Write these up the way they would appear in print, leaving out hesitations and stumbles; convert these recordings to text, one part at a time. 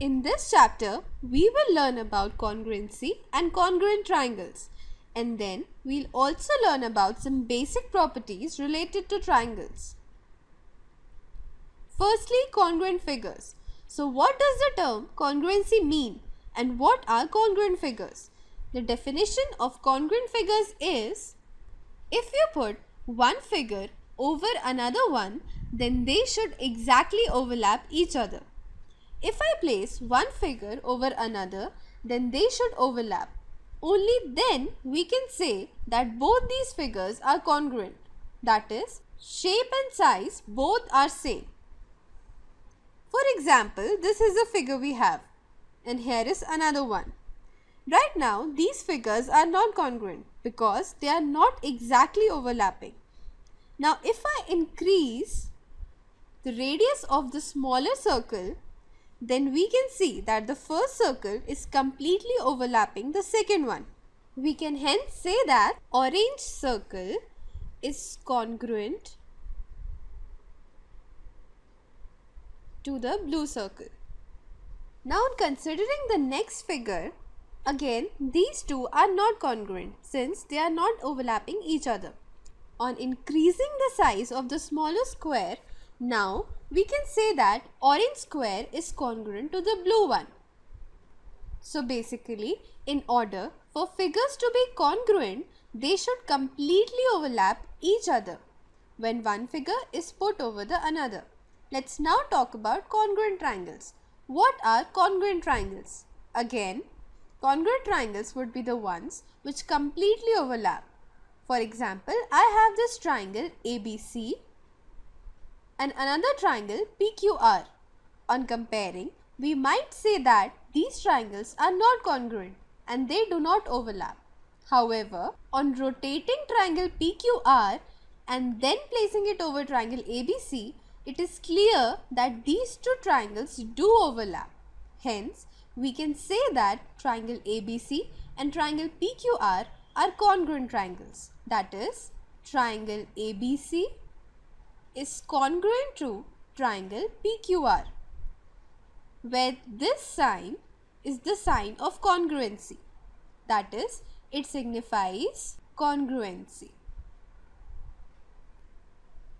In this chapter, we will learn about congruency and congruent triangles, and then we'll also learn about some basic properties related to triangles. Firstly, congruent figures. So what does the term congruency mean and what are congruent figures? The definition of congruent figures is, if you put one figure over another one, then they should exactly overlap each other. If I place one figure over another, then they should overlap. Only then we can say that both these figures are congruent. That is, shape and size both are same. For example, this is the figure we have, and here is another one. Right now, these figures are not congruent because they are not exactly overlapping. Now, if I increase the radius of the smaller circle, then we can see that the first circle is completely overlapping the second one. We can hence say that orange circle is congruent to the blue circle. Now, considering the next figure, again these two are not congruent since they are not overlapping each other. On increasing the size of the smaller square, now we can say that orange square is congruent to the blue one. So basically, in order for figures to be congruent, they should completely overlap each other when one figure is put over the another. Let's now talk about congruent triangles. What are congruent triangles? Again, congruent triangles would be the ones which completely overlap. For example, I have this triangle ABC and another triangle PQR. On comparing, we might say that these triangles are not congruent and they do not overlap. However, on rotating triangle PQR and then placing it over triangle ABC, it is clear that these two triangles do overlap. Hence, we can say that triangle ABC and triangle PQR are congruent triangles. That is, triangle ABC is congruent to triangle PQR, where this sign is the sign of congruency. That is, it signifies congruency.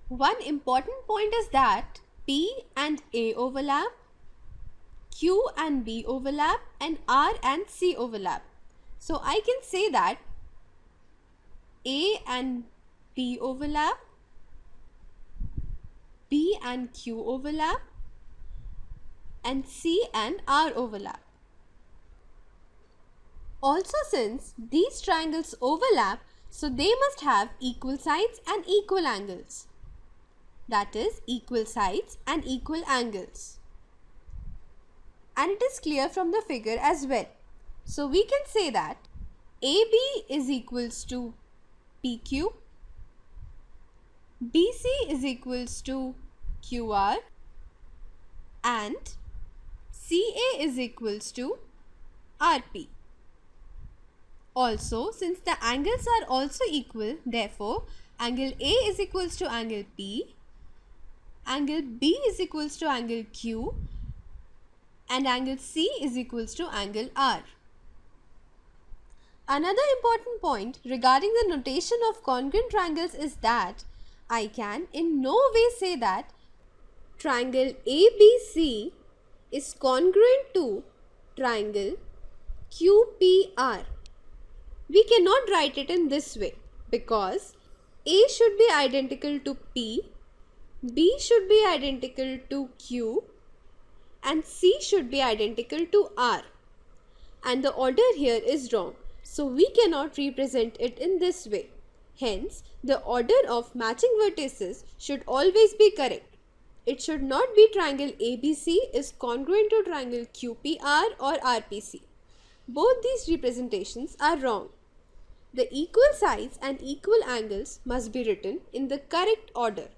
One important point is that P and A overlap, Q and B overlap, and R and C overlap. So I can say that A and B overlap, B and Q overlap, and C and R overlap. Also, since these triangles overlap, so they must have equal sides and equal angles. That is, equal sides and equal angles. And it is clear from the figure as well. So we can say that AB is equals to PQ, BC is equals to QR, and CA is equals to RP. Also, since the angles are also equal, therefore, angle A is equals to angle P, angle B is equals to angle Q, and angle C is equals to angle R. Another important point regarding the notation of congruent triangles is that I can in no way say that triangle ABC is congruent to triangle QPR. We cannot write it in this way because A should be identical to P, B should be identical to Q, and C should be identical to R. And the order here is wrong. So we cannot represent it in this way. Hence, the order of matching vertices should always be correct. It should not be triangle ABC is congruent to triangle QPR or RPC. Both these representations are wrong. The equal sides and equal angles must be written in the correct order.